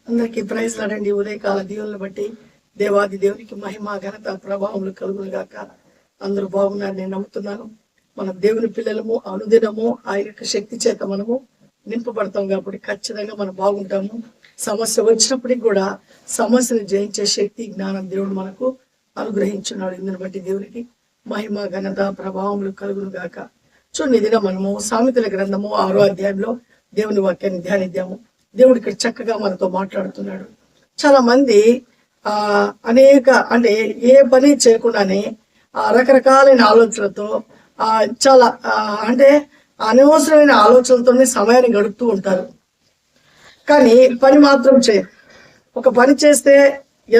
అందరికీ ప్రైజ్ లాడండి. ఉదయకాల దీవులను బట్టి దేవాది దేవునికి మహిమ ఘనత ప్రభావములు కలుగును గాక. అందరూ బాగున్నారు నేను నమ్ముతున్నాను. మన దేవుని పిల్లలము అనుదినము ఆయన యొక్క శక్తి చేత మనము నింపబడతాం కాబట్టి ఖచ్చితంగా మనం బాగుంటాము. సమస్య వచ్చినప్పటికి కూడా సమస్యను జయించే శక్తి జ్ఞానం దేవుడు మనకు అనుగ్రహించున్నాడు. ఇందుని బట్టి దేవునికి మహిమ ఘనత ప్రభావములు కలుగును గాక. చూడండి, ఇదిగా మనము సామెతల గ్రంథము 6వ అధ్యాయంలో దేవుని వాక్యాన్ని ధ్యానిద్దాము. దేవుడు ఇక్కడ చక్కగా మనతో మాట్లాడుతున్నాడు. చాలా మంది అనేక అంటే ఏ పని చేయకుండానే రకరకాలైన ఆలోచనలతో చాలా అంటే అనవసరమైన ఆలోచనలతోనే సమయాన్ని గడుపుతూ ఉంటారు. కానీ పని మాత్రం చేయరు. ఒక పని చేస్తే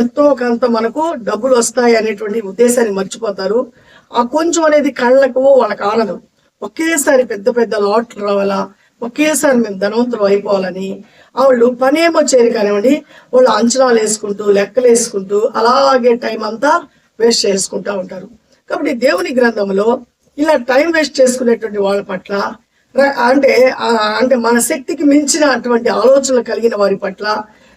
ఎంతో కొంత మనకు డబ్బులు వస్తాయి అనేటువంటి ఉద్దేశాన్ని మర్చిపోతారు. ఆ కొంచెం అనేది కళ్ళకు వాళ్ళకి ఆనదు. ఒకేసారి పెద్ద పెద్ద లాట్లు రావాలా, ఒకేసారి మేము ధనవంతులు అయిపోవాలని వాళ్ళు పనేమో చేయరు కానివ్వండి, వాళ్ళు అంచనాలు వేసుకుంటూ లెక్కలు వేసుకుంటూ అలాగే టైం అంతా వేస్ట్ చేసుకుంటూ ఉంటారు. కాబట్టి దేవుని గ్రంథంలో ఇలా టైం వేస్ట్ చేసుకునేటువంటి వాళ్ళ పట్ల అంటే మన శక్తికి మించిన అటువంటి ఆలోచనలు కలిగిన వారి పట్ల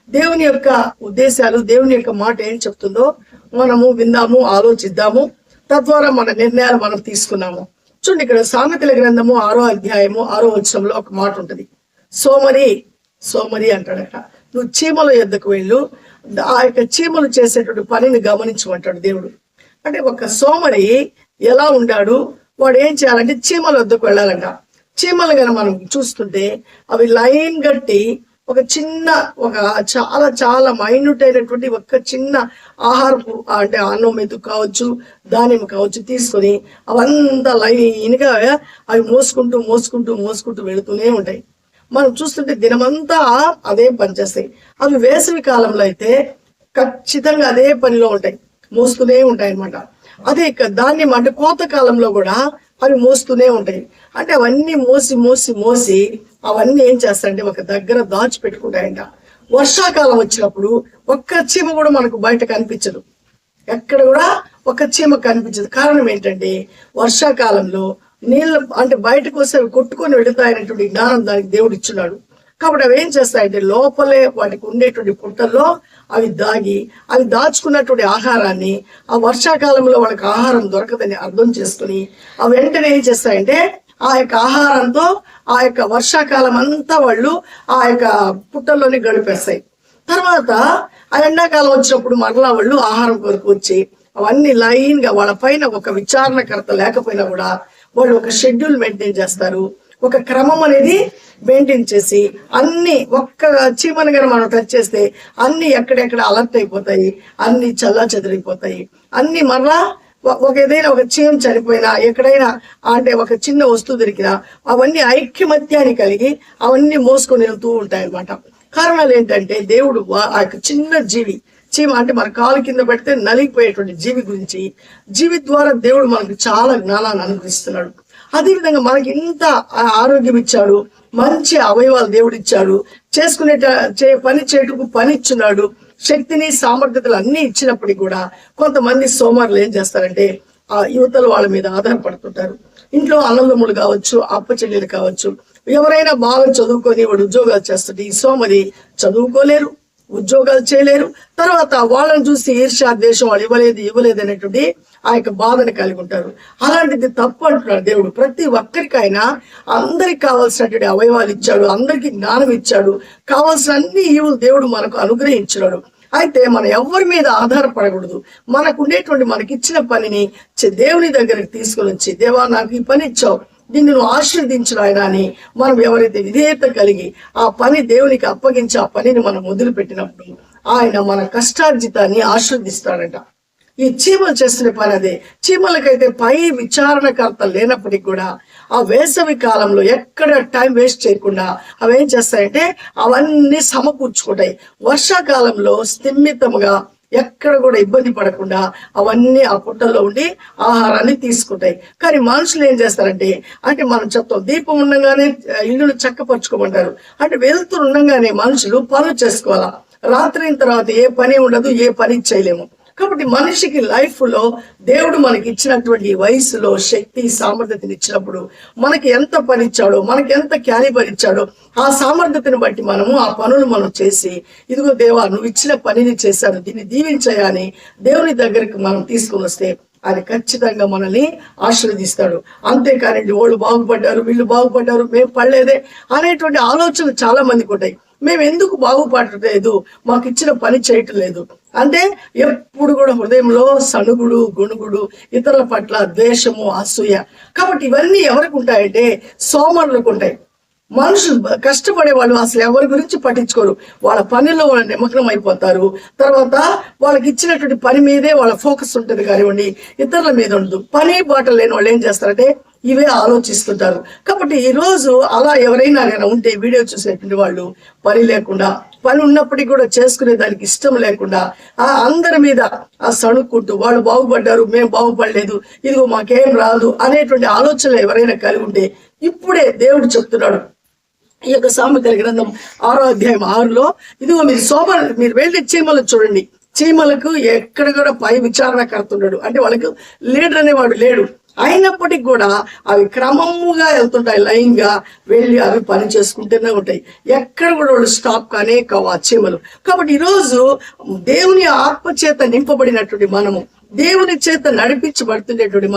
దేవుని యొక్క ఉద్దేశాలు, దేవుని యొక్క మాట ఏం చెప్తుందో మనము విందాము, ఆలోచిద్దాము. తద్వారా మన నిర్ణయాలు మనం తీసుకున్నాము. చూడండి, ఇక్కడ సామెతల గ్రంథము 6వ అధ్యాయము 6వ వచనంలో ఒక మాట ఉంటుంది. సోమరి అంటాడట. నువ్వు చీమల యొద్దకు వెళ్ళు, ఆ యొక్క చీమలు చేసేటువంటి పనిని గమనించమంటాడు దేవుడు. అంటే ఒక సోమరి ఎలా ఉండాడు, వాడు ఏం చేయాలంటే చీమల వద్దకు వెళ్ళాలంట. చీమలు కనుక మనం చూస్తుంటే అవి లైన్ గట్టి ఒక చిన్న చాలా చాలా మైన్యూట్ అయినటువంటి ఒక చిన్న ఆహారపు అంటే అన్నం మెతుకు కావచ్చు, ధాన్యం కావచ్చు తీసుకొని అవంతా లైన్గా అవి మోసుకుంటూ మోసుకుంటూ మోసుకుంటూ వెళుతూనే ఉంటాయి. మనం చూస్తుంటే దినమంతా అదే పని చేస్తాయి. అవి వేసవి కాలంలో అయితే ఖచ్చితంగా అదే పనిలో ఉంటాయి, మోస్తూనే ఉంటాయి అన్నమాట. అదే ధాన్యం అంటే కోత కాలంలో కూడా అవి మోస్తూనే ఉంటాయి. అంటే అవన్నీ మోసి మోసి మోసి అవన్నీ ఏం చేస్తాయంటే ఒక దగ్గర దాచిపెట్టుకుంటాయంట. వర్షాకాలం వచ్చినప్పుడు ఒక్క చీమ కూడా మనకు బయట కనిపించదు, ఎక్కడ కూడా ఒక చీమ కనిపించదు. కారణం ఏంటంటే వర్షాకాలంలో నీళ్ళు అంటే బయటకు వస్తే కొట్టుకొని వెళుతాయనేటువంటి జ్ఞానం దానికి దేవుడు ఇచ్చున్నాడు. కాబట్టి అవి ఏం చేస్తాయంటే లోపలే వాటికి ఉండేటువంటి పుట్టల్లో అవి అవి దాచుకున్నటువంటి ఆహారాన్ని ఆ వర్షాకాలంలో వాళ్ళకి ఆహారం దొరకదని అర్థం చేసుకుని అవి వెంటనే ఏం చేస్తాయంటే ఆ యొక్క ఆహారంతో ఆ యొక్క వర్షాకాలం అంతా వాళ్ళు ఆ యొక్క పుట్టల్లోనే గడిపేస్తాయి. తర్వాత ఆ ఎండాకాలం వచ్చినప్పుడు మరలా వాళ్ళు ఆహారం కొరకు వచ్చి అవన్నీ లైన్గా వాళ్ళ పైన ఒక విచారణకర్త లేకపోయినా కూడా వాళ్ళు ఒక షెడ్యూల్ మెయింటైన్ చేస్తారు, ఒక క్రమం అనేది మెయింటైన్ చేసి అన్ని ఒక్క చీమను గారు మనం టచ్ చేస్తే అన్ని ఎక్కడెక్కడ అలర్ట్ అయిపోతాయి, అన్ని చల్లా చెదిరిపోతాయి. అన్ని మరలా ఏదైనా ఒక చీమ చనిపోయినా ఎక్కడైనా అంటే ఒక చిన్న వస్తువు దొరికినా అవన్నీ ఐక్యమత్యాన్ని కలిగి అవన్నీ మోసుకొని వెళ్తూ ఉంటాయి అన్నమాట. కారణాలు ఏంటంటే దేవుడు ఆ యొక్క చిన్న చీమ అంటే మన కాలు కింద పెడితే నలిగిపోయేటువంటి జీవి గురించి జీవి ద్వారా దేవుడు మనకు చాలా జ్ఞానాన్ని అనుగ్రహిస్తున్నాడు. అదేవిధంగా మనకి ఇంత ఆరోగ్యం ఇచ్చాడు, మంచి అవయవాలు దేవుడు ఇచ్చాడు, పని చేయటకు పని ఇచ్చున్నాడు, శక్తిని సామర్థ్యతలు అన్ని ఇచ్చినప్పటికీ కూడా కొంతమంది సోమరులు ఏం చేస్తారంటే ఆ యువతల వాళ్ళ మీద ఆధారపడుతుంటారు. ఇంట్లో అన్నదమ్ములు కావచ్చు, అప్పచెల్లెలు కావచ్చు, ఎవరైనా బాగా చదువుకొని వాడు ఉద్యోగాలు చేస్తుంటే ఈ సోమరి చదువుకోలేరు, ఉద్యోగాలు చేయలేరు. తర్వాత వాళ్ళని చూసి ఈర్ష్య దేశం వాళ్ళు ఇవ్వలేదు అనేటువంటి ఆ యొక్క బాధను కలిగి ఉంటారు. అలాంటిది తప్పు అంటున్నాడు దేవుడు. ప్రతి ఒక్కరికైనా అందరికి కావాల్సినటువంటి అవయవాలు ఇచ్చాడు, అందరికి జ్ఞానం ఇచ్చాడు, కావాల్సిన అన్ని ఈవులు దేవుడు మనకు అనుగ్రహించినాడు. అయితే మనం ఎవరి మీద ఆధారపడకూడదు. మనకు ఉండేటువంటి మనకిచ్చిన పనిని దేవుని దగ్గరికి తీసుకొని వచ్చి, దేవా నాకు ఈ పని ఇచ్చావు, దీన్ని నువ్వు ఆశీర్వదించిన ఆయన అని మనం ఎవరైతే విధేయత కలిగి ఆ పని దేవునికి అప్పగించి ఆ పనిని మనం మొదలు పెట్టినప్పుడు ఆయన మన కష్టార్జితాన్ని ఆశీర్వదిస్తాడట. ఈ చీమలు చేస్తున్న పని అదే. చీమలకైతే పై విచారణకర్త లేనప్పటికీ కూడా ఆ వేసవి కాలంలో ఎక్కడ టైం వేస్ట్ చేయకుండా అవి ఏం చేస్తాయంటే అవన్నీ సమకూర్చుకుంటాయి. వర్షాకాలంలో స్థిమితంగా ఎక్కడ కూడా ఇబ్బంది పడకుండా అవన్నీ ఆ పుట్టల్లో ఉండి ఆహారాన్ని తీసుకుంటాయి. కానీ మనుషులు ఏం చేస్తారంటే అంటే మనం చెప్తాం దీపం ఉండగానే ఇల్లును చక్కపరుచుకోమంటారు. అంటే వెళ్తూ ఉండగానే మనుషులు పనులు చేసుకోవాలా. రాత్రి అయిన తర్వాత ఏ పని ఉండదు, ఏ పని చేయలేము. కాబట్టి మనిషికి లైఫ్ లో దేవుడు మనకి ఇచ్చినటువంటి వయసులో శక్తి సామర్థ్యతను ఇచ్చినప్పుడు మనకి ఎంత పని ఇచ్చాడో, మనకి ఎంత క్యాలిబర్ ఇచ్చాడో ఆ సామర్థ్యతను బట్టి మనము ఆ పనులు మనం చేసి, ఇదిగో దేవా నువ్వు ఇచ్చిన పనిని చేశాను, దీన్ని దీవించని దేవుని దగ్గరికి మనం తీసుకుని వస్తే అది ఖచ్చితంగా మనల్ని ఆశీర్వదిస్తాడు. అంతేకానండి వాళ్ళు బాగుపడ్డారు, వీళ్ళు బాగుపడ్డారు, మేము పడలేదే అనేటువంటి ఆలోచనలు చాలా మందికి ఉంటాయి. మేము ఎందుకు బాగుపడలేదు, మాకు ఇచ్చిన పని చేయటం లేదు అంటే ఎప్పుడు కూడా హృదయంలో సణుగుడు, గొణుగుడు, ఇతరుల పట్ల ద్వేషము, అసూయ. కాబట్టి ఇవన్నీ ఎవరికి ఉంటాయంటే సోమరులకు ఉంటాయి. మనుషులు కష్టపడే వాళ్ళు అసలు ఎవరి గురించి పట్టించుకోరు, వాళ్ళ పనిలో వాళ్ళ నిమగ్నం అయిపోతారు. తర్వాత వాళ్ళకి ఇచ్చినటువంటి పని మీదే వాళ్ళ ఫోకస్ ఉంటుంది కానివ్వండి, ఇతరుల మీద ఉండదు. పని బాట లేని వాళ్ళు ఏం చేస్తారంటే ఇవే ఆలోచిస్తుంటారు. కాబట్టి ఈ రోజు అలా ఎవరైనా ఉంటే వీడియో చూసేటువంటి వాళ్ళు పని లేకుండా, పని ఉన్నప్పటికీ కూడా చేసుకునే దానికి ఇష్టం లేకుండా అందరి మీద సణుక్కుంటూ వాళ్ళు బాగుపడ్డారు, మేము బాగుపడలేదు, ఇదిగో మాకేం రాదు అనేటువంటి ఆలోచనలు ఎవరైనా కలిగి ఉంటే ఇప్పుడే దేవుడు చెప్తున్నాడు ఈ యొక్క సామెతల గ్రంథం 6వ అధ్యాయం 6లో, ఇదిగో మీరు వెళ్ళి చీమలు చూడండి. చీమలకు ఎక్కడ కూడా పై విచారణకర్త ఉన్నాడు, అంటే వాళ్ళకు లీడర్ అనేవాడు లేడు. అయినప్పటికీ కూడా అవి క్రమముగా వెళ్తుంటాయి, లైన్ గా వెళ్ళి అవి పని చేసుకుంటూనే ఉంటాయి. ఎక్కడ కూడా వాళ్ళు స్టాప్ కానే కావు ఆ చీమలు. కాబట్టి ఈరోజు దేవుని ఆత్మ చేత నింపబడినటువంటి మనము, దేవుని చేత నడిపించబడుతున్నటువంటి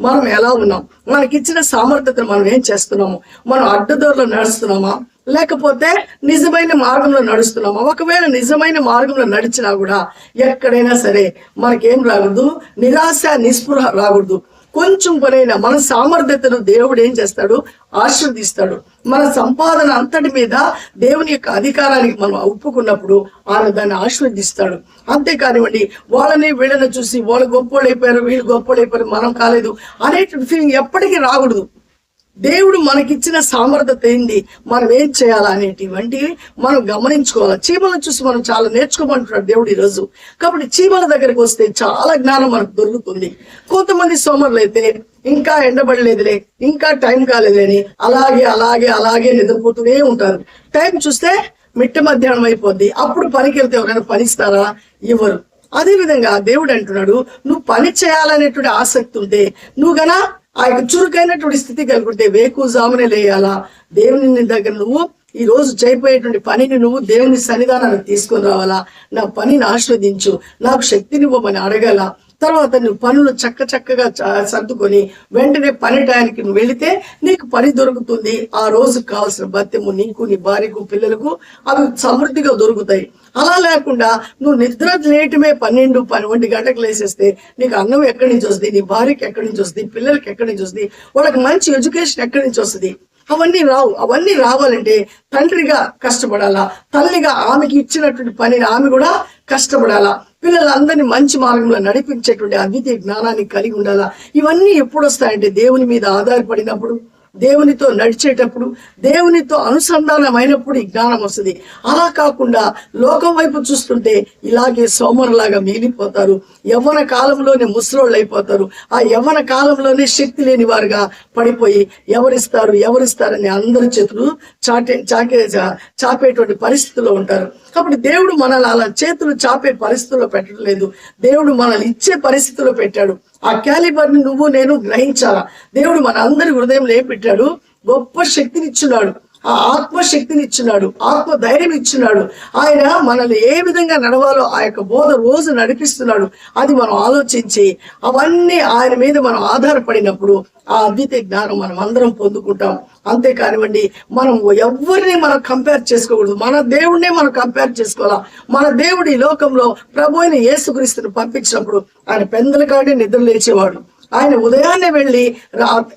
మనం ఎలా ఉన్నాం, మనకిచ్చిన సామర్థ్యతను మనం ఏం చేస్తున్నాము, మనం అడ్డదోరలో నడుస్తున్నామా లేకపోతే నిజమైన మార్గంలో నడుస్తున్నామా? ఒకవేళ నిజమైన మార్గంలో నడిచినా కూడా ఎక్కడైనా సరే మనకేం రాకూడదు, నిరాశ నిస్పృహ రాకూడదు. కొంచెం పనైనా మన సామర్థ్యతను దేవుడు ఏం చేస్తాడు, ఆశీర్వదిస్తాడు. మన సంపాదన అంతటి మీద దేవుని యొక్క అధికారానికి మనం ఒప్పుకున్నప్పుడు ఆయన దాన్ని ఆశీర్వదిస్తాడు. అంతేకానివ్వండి వాళ్ళని వీళ్ళని చూసి వాళ్ళు గొప్పోళ్ళు అయిపోయారు, వీళ్ళు గొప్పోళ్ళు అయిపోయారు, మనం కాలేదు అనేటువంటి ఫీలింగ్ ఎప్పటికీ రాకూడదు. దేవుడు మనకిచ్చిన సామర్థ్యత ఏంది, మనం ఏం చేయాలా అనేటివంటివి మనం గమనించుకోవాలి. చీమలను చూసి మనం చాలా నేర్చుకోమంటున్నాడు దేవుడు ఈరోజు. కాబట్టి చీమల దగ్గరికి వస్తే చాలా జ్ఞానం మనకు దొరుకుతుంది. కొంతమంది సోమరులు అయితే ఇంకా ఎండబడలేదులే, ఇంకా టైం కాలేదని అలాగే అలాగే అలాగే నిద్రపోతూనే ఉంటారు. టైం చూస్తే మిట్ట మధ్యాహ్నం అయిపోద్ది. అప్పుడు పనికి వెళ్తే ఎవరైనా పనిస్తారా? ఇవ్వరు. అదే విధంగా దేవుడు అంటున్నాడు, నువ్వు పని చేయాలనేటువంటి ఆసక్తి ఉంటే, నువ్వు గనా ఆ యొక్క చురుకైనటువంటి స్థితి కలుగుంటే వేకుజామునే లేయాలా, దేవుని దగ్గర నువ్వు ఈ రోజు చేయబోయేటువంటి పనిని నువ్వు దేవుని సన్నిధానానికి తీసుకొని రావాలా, నా పనిని ఆస్వాదించు, నాకు శక్తినివ్వమని అడగాల. తర్వాత నువ్వు పనులు చక్కగా సర్దుకొని వెంటనే పని టయానికి నువ్వు వెళితే నీకు పని దొరుకుతుంది. ఆ రోజుకు కావాల్సిన భత్యము నీకు, నీ భార్యకు, పిల్లలకు అవి సమృద్ధిగా దొరుకుతాయి. అలా లేకుండా నువ్వు నిద్ర లేయటమే 12 గంటలకు లేసేస్తే నీకు అన్నం ఎక్కడి నుంచి వస్తుంది, నీ భార్యకి ఎక్కడి నుంచి వస్తుంది, పిల్లలకి ఎక్కడి నుంచి వస్తుంది, వాళ్ళకి మంచి ఎడ్యుకేషన్ ఎక్కడి నుంచి వస్తుంది? అవన్నీ రావు. అవన్నీ రావాలంటే తండ్రిగా కష్టపడాలా, తల్లిగా ఆమెకి ఇచ్చినటువంటి పనిని ఆమె కూడా కష్టపడాలా, పిల్లలందరినీ మంచి మార్గంలో నడిపించేటువంటి అద్వితీయ జ్ఞానాన్ని కలిగి ఉండాలా. ఇవన్నీ ఎప్పుడు వస్తాయంటే దేవుని మీద ఆధారపడినప్పుడు, దేవునితో నడిచేటప్పుడు, దేవునితో అనుసంధానమైనప్పుడు ఈ జ్ఞానం వస్తుంది. అలా కాకుండా లోకం వైపు చూస్తుంటే ఇలాగే సోమరులాగా మిగిలిపోతారు. యవ్వన కాలంలోనే ముసలోళ్ళు అయిపోతారు. ఆ యవ్వన కాలంలోనే శక్తి లేని వారుగా పడిపోయి ఎవరిస్తారని అందరి చేతులు చాపేటువంటి పరిస్థితుల్లో ఉంటారు. కాబట్టి దేవుడు మనల్ని అలా చేతులు చాపే పరిస్థితుల్లో పెట్టడం లేదు. దేవుడు మనల్ని ఇచ్చే పరిస్థితుల్లో పెట్టాడు. ఆ క్యాలిబర్ ని నువ్వు నేను గ్రహించాలా. దేవుడు మన అందరి హృదయంలో ఏం పెట్టాడు, గొప్ప శక్తిని ఇచ్చున్నాడు, ఆ ఆత్మశక్తిని ఇచ్చున్నాడు, ఆత్మ ధైర్యం ఇచ్చున్నాడు. ఆయన మనల్ని ఏ విధంగా నడవాలో ఆ యొక్క బోధ రోజు నడిపిస్తున్నాడు. అది మనం ఆలోచించి అవన్నీ ఆయన మీద మనం ఆధారపడినప్పుడు ఆ అద్వితీయ జ్ఞానం మనం అందరం పొందుకుంటాం. అంతేకానివ్వండి, మనం ఎవరిని మనం కంపేర్ చేసుకోకూడదు, మన దేవుడినే మనం కంపేర్ చేసుకోవాలా. మన దేవుడు ఈ లోకంలో ప్రభు అయిన యేసుక్రీస్తుని పంపించినప్పుడు ఆయన పెందల కాడే నిద్ర లేచేవాడు. ఆయన ఉదయాన్నే వెళ్ళి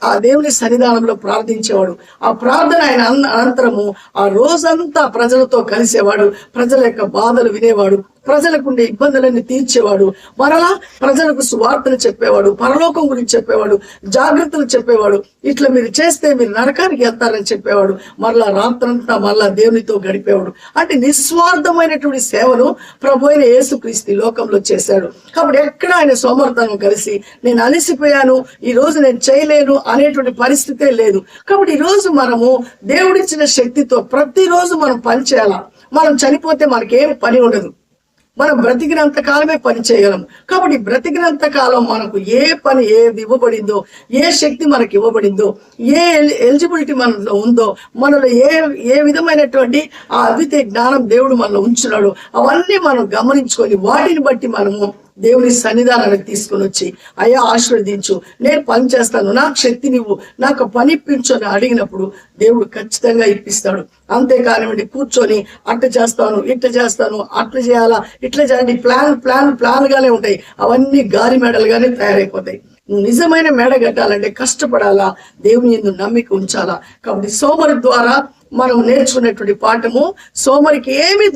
ఆ దేవుని సన్నిధానంలో ప్రార్థించేవాడు. ఆ ప్రార్థన ఆయన అనంతరము ఆ రోజంతా ప్రజలతో కలిసేవాడు, ప్రజల యొక్క బాధలు వినేవాడు, ప్రజలకు ఉండే ఇబ్బందులన్నీ తీర్చేవాడు, మరలా ప్రజలకు సువార్తలు చెప్పేవాడు, పరలోకం గురించి చెప్పేవాడు, జాగ్రత్తలు చెప్పేవాడు. ఇట్లా మీరు చేస్తే మీరు నరకానికి వెళ్తారని చెప్పేవాడు. మరలా రాత్రంతా మరలా దేవునితో గడిపేవాడు. అంటే నిస్వార్థమైనటువంటి సేవను ప్రభు అయిన యేసుక్రీస్తు లోకంలో చేశాడు. కాబట్టి ఎక్కడ ఆయన సోమర్థనం కలిసి నేను అలసిపోయాను, ఈ రోజు నేను చేయలేను అనేటువంటి పరిస్థితే లేదు. కాబట్టి ఈ రోజు మనము దేవుడిచ్చిన శక్తితో ప్రతిరోజు మనం పని చేయాలా. మనం చనిపోతే మనకేం పని ఉండదు. మనం బ్రతికినంత కాలమే పని చేయగలం. కాబట్టి బ్రతికినంత కాలం మనకు ఏ పని ఏది ఇవ్వబడిందో, ఏ శక్తి మనకు ఇవ్వబడిందో, ఏ ఎలిజిబిలిటీ మనలో ఉందో, మనలో ఏ ఏ విధమైనటువంటి ఆ అద్వితీయ జ్ఞానం దేవుడు మనలో ఉంచున్నాడు, అవన్నీ మనం గమనించుకొని వాటిని బట్టి మనము దేవుని సన్నిధానానికి తీసుకొని వచ్చి, అయ్యా ఆశీర్వదించు, నేను పని చేస్తాను, నాకు శక్తి నువ్వు, నాకు పని ఇప్పించు అని అడిగినప్పుడు దేవుడు ఖచ్చితంగా ఇప్పిస్తాడు. అంతేకానివ్వండి కూర్చొని అట్ట చేస్తాను, ఇట్ట చేస్తాను, అట్లా చేయాలా, ఇట్లా చేయండి, ప్లాన్ గానే ఉంటాయి. అవన్నీ గాలి మెడలుగానే తయారైపోతాయి. నిజమైన మెడ కట్టాలంటే కష్టపడాలా, దేవుని యందు నమ్మిక ఉంచాలా. కాబట్టి సోమరి ద్వారా మనం నేర్చుకునేటువంటి పాఠము, సోమరికి ఏమీ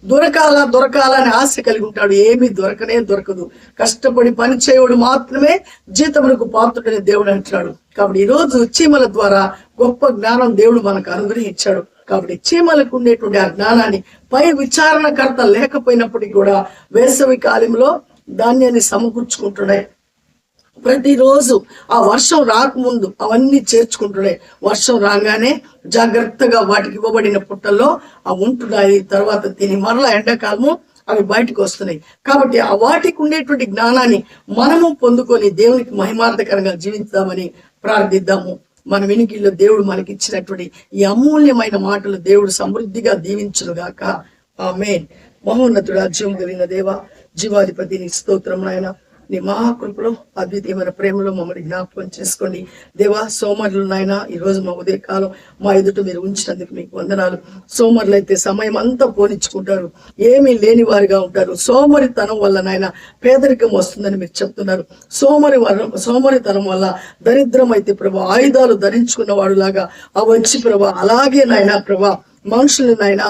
దొరకాలా అని ఆశ కలిగి ఉంటాడు, ఏమీ దొరకదు. కష్టపడి పని చేయడు మాత్రమే జీతములకు పాత్రుడని దేవుడు అంటున్నాడు. కాబట్టి ఈ రోజు చీమల ద్వారా గొప్ప జ్ఞానం దేవుడు మనకు అనుగ్రహించాడు. కాబట్టి చీమలకు ఉండేటువంటి ఆ జ్ఞానాన్ని పై విచారణకర్త లేకపోయినప్పటికీ కూడా వేసవి కాలంలో ధాన్యాన్ని సమకూర్చుకుంటున్నాయి. ప్రతిరోజు ఆ వర్షం రాకముందు అవన్నీ చేర్చుకుంటున్నాయి. వర్షం రాగానే జాగ్రత్తగా వాటికి ఇవ్వబడిన పుట్టల్లో అవి ఉంటున్నాయి. తర్వాత తిని మరలా ఎండాకాలము అవి బయటకు వస్తున్నాయి. కాబట్టి ఆ వాటికి ఉండేటువంటి జ్ఞానాన్ని మనము పొందుకొని దేవునికి మహిమార్థకరంగా జీవించామని ప్రార్థిద్దాము. మన వెనుకల్లో దేవుడు మనకి ఇచ్చినటువంటి ఈ అమూల్యమైన మాటలు దేవుడు సమృద్ధిగా దీవించునుగాక. ఆమేన్. మహోన్నతుడా, జీవం కలిగిన దేవ, జీవాధిపతి, నీ స్తోత్రం నాయన. నీ మహాకృపలో అద్వితీయమైన ప్రేమలో మమ్మల్ని జ్ఞాపకం చేసుకోండి దేవా. సోమరులు నాయన ఈ రోజు మా ఉదయకాలం మా ఎదుట మీరు ఉంచినందుకు మీకు వందనాలు. సోమరులు అయితే సమయం అంతా పోనిచ్చుకుంటారు, ఏమీ లేని వారిగా ఉంటారు. సోమరితనం వల్ల నాయన పేదరికం వస్తుందని మీరు చెప్తున్నారు. సోమరితనం వల్ల దరిద్రం అయితే ప్రభా ఆయుధాలు ధరించుకున్న వాడు లాగా అవి వచ్చి ప్రభా, అలాగే నాయన ప్రభా మనుషులను ఆయన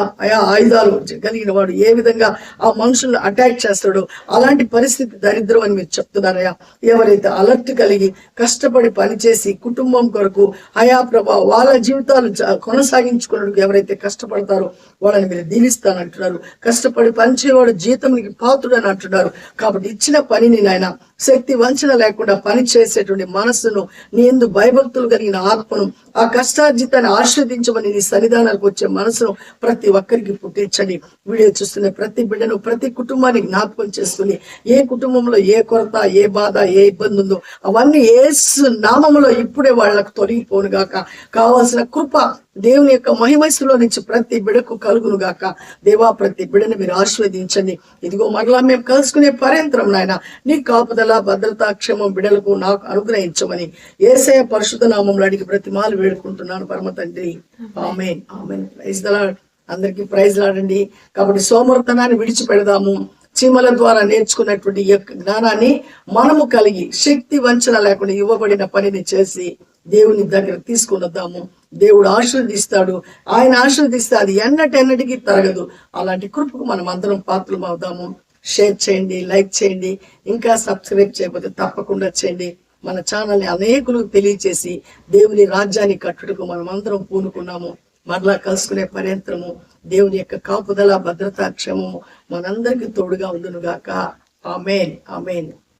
ఆయుధాలు కలిగిన వాడు ఏ విధంగా ఆ మనుషులను అటాక్ చేస్తాడో అలాంటి పరిస్థితి దరిద్రం అని మీరు చెప్తున్నారయ్యా. ఎవరైతే అలర్ట్ కలిగి కష్టపడి పనిచేసి కుటుంబం కొరకు ప్రభా వాళ్ళ జీవితాలు కొనసాగించుకున్నట్టు ఎవరైతే కష్టపడతారో వాళ్ళని మీరు దీవిస్తానంటున్నారు. కష్టపడి పనిచేవాడు జీతంకి పాత్రుడు అని అంటున్నారు. కాబట్టి ఇచ్చిన పనిని నాయన శక్తి వంచన లేకుండా పని చేసేటువంటి మనస్సును, నీ యందు భయభక్తులు కలిగిన ఆత్మను, ఆ కష్టార్జితాన్ని ఆస్వాదించమని నీ సన్నిధానాలకు వచ్చే మనసును ప్రతి ఒక్కరికి పుట్టించండి. వీడియో చూస్తున్న ప్రతి బిడ్డను, ప్రతి కుటుంబాన్ని జ్ఞాపకం చేసుకుని, ఏ కుటుంబంలో ఏ కొరత, ఏ బాధ, ఏ ఇబ్బంది ఉందో అవన్నీ యేసు నామములో ఇప్పుడే వాళ్ళకు తొలగిపోను గాక. కావాల్సిన కృప దేవుని యొక్క మహిమైసులో నుంచి ప్రతి బిడకు కలుగును గాక. దేవా, ప్రతి బిడని మీరు ఆశీర్వదించండి. ఇదిగో మరలా మేము కలుసుకునే పర్యంతరం నాయన నీ కాపుదల, భద్రత, క్షేమం బిడలకు నాకు అనుగ్రహించమని యేసయ్య పరిశుద్ధ నామములో అడిగి బ్రతిమాలు వేడుకుంటున్నాను పరమ తండ్రి. ఆమేన్. ఆమేన్. Praise the lord. అందరికీ ప్రైజ్ లాడండి. కాబట్టి సోమరితనాన్ని విడిచిపెడదాము. చీమల ద్వారా నేర్చుకున్నటువంటి ఈ యొక్క జ్ఞానాన్ని మనము కలిగి శక్తి వంచన లేకుండా ఇవ్వబడిన పనిని చేసి దేవుని దగ్గర తీసుకుని వద్దాము. దేవుడు ఆశీర్వదిస్తాడు. ఆయన ఆశీర్వదిస్తే అది ఎన్నటికి తరగదు. అలాంటి కృపకు మనం అందరం పాత్రలు అవుదాము. షేర్ చేయండి, లైక్ చేయండి. ఇంకా సబ్స్క్రైబ్ చేయకపోతే తప్పకుండా చేయండి. మన ఛానల్ని అనేకులకు తెలియచేసి దేవుని రాజ్యాన్ని కట్టుటకు మనం అందరం పూనుకున్నాము. మరలా కలుసుకునే పర్యంతరము దేవుని యొక్క కాపుదల, భద్రత, క్షేమము మనందరికీ తోడుగా ఉండును గాక. ఆమేన్. ఆమేన్.